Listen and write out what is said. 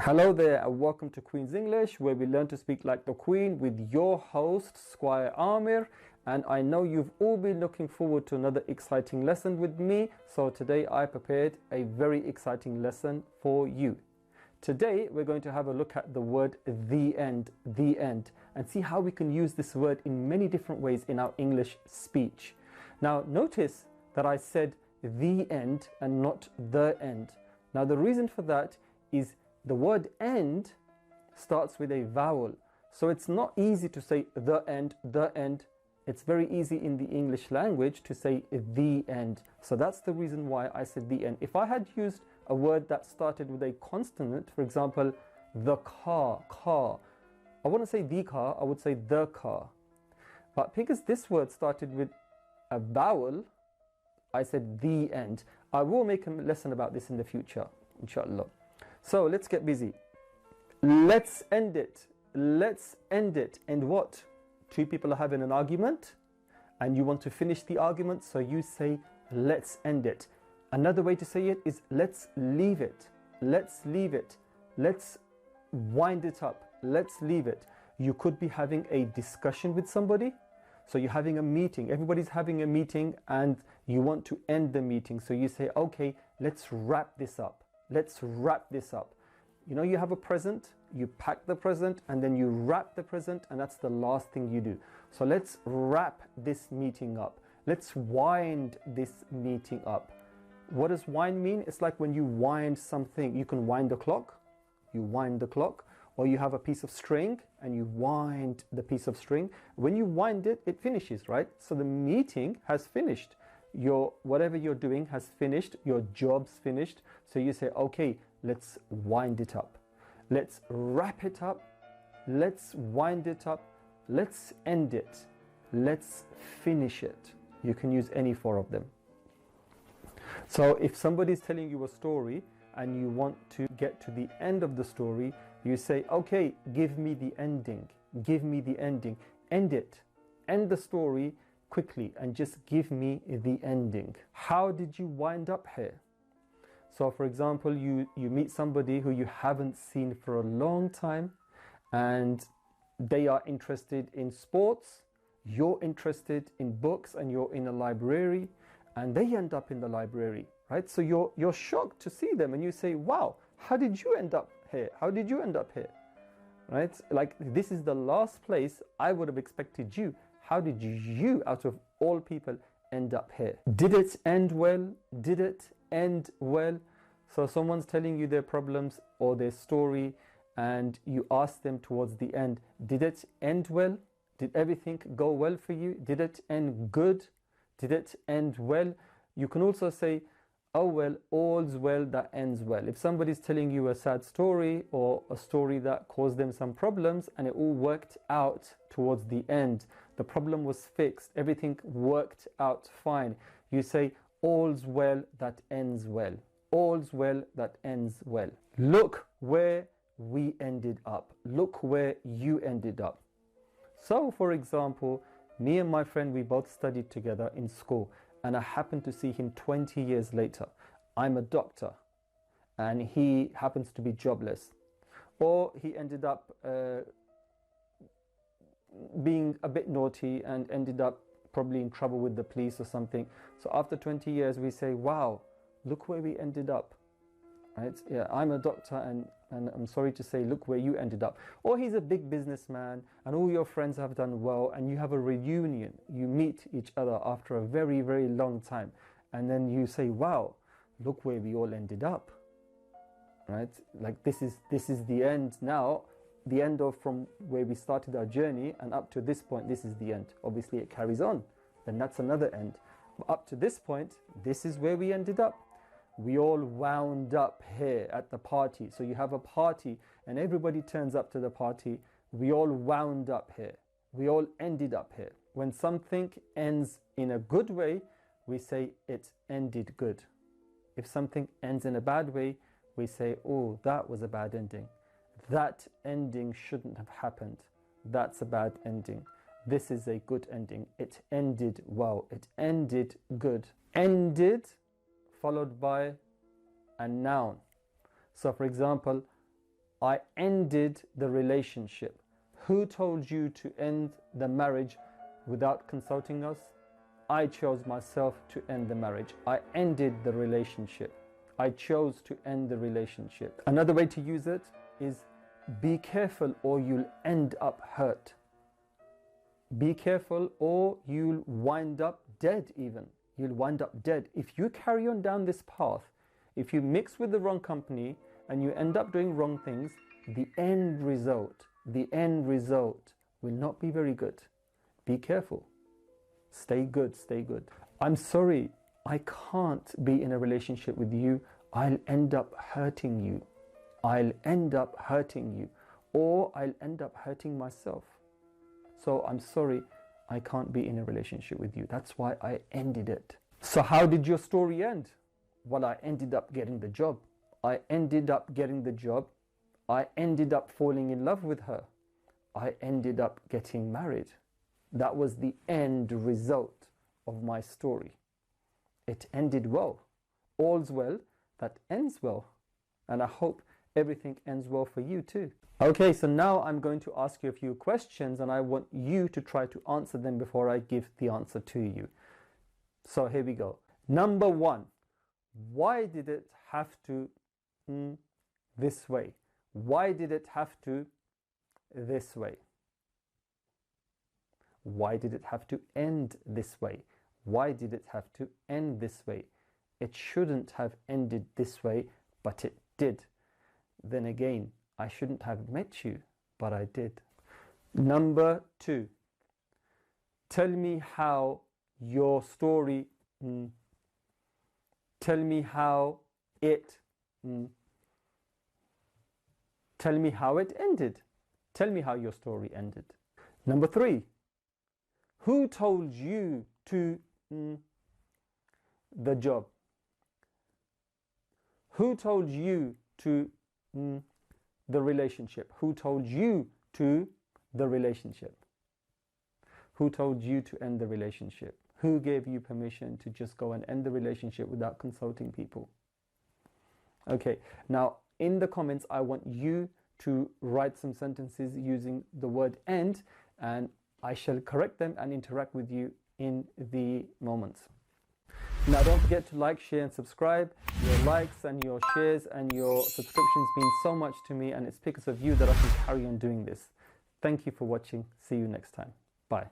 Hello there and welcome to Queen's English, where we learn to speak like the Queen with your host Squire Amir. And I know you've all been looking forward to another exciting lesson with me, so today I prepared a very exciting lesson for you. Today we're going to have a look at the word the end, and see how we can use this word in many different ways in our English speech. Now notice that I said the end and not the end. Now the reason for that is the word end starts with a vowel. So it's not easy to say the end. It's very easy in the English language to say the end. So that's the reason why I said the end. If I had used a word that started with a consonant, for example, the car, I wouldn't say the car, I would say the car. But because this word started with a vowel, I said the end. I will make a lesson about this in the future, inshallah. So let's get busy. Let's end it. Let's end it. And what? Two people are having an argument and you want to finish the argument, so you say let's end it. Another way to say it is let's leave it. Let's leave it. Let's wind it up. Let's leave it. You could be having a discussion with somebody. So you're having a meeting. Everybody's having a meeting and you want to end the meeting. So you say, okay, let's wrap this up. Let's wrap this up. You know, you have a present, you pack the present and then you wrap the present, and that's the last thing you do. So let's wrap this meeting up. Let's wind this meeting up. What does wind mean? It's like when you wind something. You can wind the clock, or you have a piece of string and you wind the piece of string. When you wind it, it finishes, right? So the meeting has finished. Whatever you're doing has finished, your job's finished. So you say, okay, let's wind it up. Let's wrap it up. Let's wind it up. Let's end it. Let's finish it. You can use any four of them. So if somebody's telling you a story and you want to get to the end of the story, you say, okay, give me the ending. Give me the ending. End it. End the story quickly and just give me the ending. How did you wind up here? So for example, you meet somebody who you haven't seen for a long time and they are interested in sports, you're interested in books and you're in a library and they end up in the library, right? So you're shocked to see them and you say, wow, how did you end up here? How did you end up here? Right? Like, this is the last place I would have expected you. How did you, out of all people, end up here? Did it end well? Did it end well? So someone's telling you their problems or their story and you ask them towards the end, did it end well? Did everything go well for you? Did it end good? Did it end well? You can also say, oh well, all's well that ends well. If somebody's telling you a sad story or a story that caused them some problems and it all worked out towards the end, the problem was fixed, everything worked out fine, you say, all's well that ends well. All's well that ends well. Look where we ended up. Look where you ended up. So for example, me and my friend, we both studied together in school and I happened to see him 20 years later. I'm a doctor and he happens to be jobless. Or he ended up being a bit naughty and ended up probably in trouble with the police or something. So after 20 years we say, wow, look where we ended up. Right? Yeah, I'm a doctor and I'm sorry to say, look where you ended up. Or he's a big businessman and all your friends have done well and you have a reunion. You meet each other after a very, very long time. And then you say, wow, look where we all ended up. Right? Like this is the end now. The end of from where we started our journey and up to this point, this is the end. Obviously it carries on. Then that's another end. But up to this point, this is where we ended up. We all wound up here at the party. So you have a party and everybody turns up to the party. We all wound up here. We all ended up here. When something ends in a good way, we say it ended good. If something ends in a bad way, we say, oh, that was a bad ending. That ending shouldn't have happened. That's a bad ending. This is a good ending. It ended well. It ended good. Ended followed by a noun. So for example, I ended the relationship. Who told you to end the marriage without consulting us? I chose myself to end the marriage. I ended the relationship. I chose to end the relationship. Another way to use it is be careful or you'll end up hurt. Be careful or you'll wind up dead even. You'll wind up dead. If you carry on down this path, if you mix with the wrong company and you end up doing wrong things, the end result will not be very good. Be careful. Stay good, stay good. I'm sorry, I can't be in a relationship with you. I'll end up hurting you. I'll end up hurting you, or I'll end up hurting myself. So I'm sorry, I can't be in a relationship with you. That's why I ended it. So how did your story end? Well, I ended up getting the job. I ended up getting the job. I ended up falling in love with her. I ended up getting married. That was the end result of my story. It ended well. All's well that ends well. And I hope everything ends well for you too. Okay, so now I'm going to ask you a few questions and I want you to try to answer them before I give the answer to you. So here we go. Number one, why did it have to this way? Why did it have to this way? Why did it have to end this way? Why did it have to end this way? It shouldn't have ended this way, but it did. Then again, I shouldn't have met you, but I did. Number two, tell me how your story, tell me how it, tell me how it ended. Tell me how your story ended. Number three, who told you to the job? Who told you to the relationship? Who told you to the relationship? Who told you to end the relationship? Who gave you permission to just go and end the relationship without consulting people? Okay, now in the comments, I want you to write some sentences using the word end, and I shall correct them and interact with you in the moments. Now don't forget to like, share and subscribe. Your likes and your shares and your subscriptions mean so much to me, and it's because of you that I can carry on doing this. Thank you for watching. See you next time. Bye.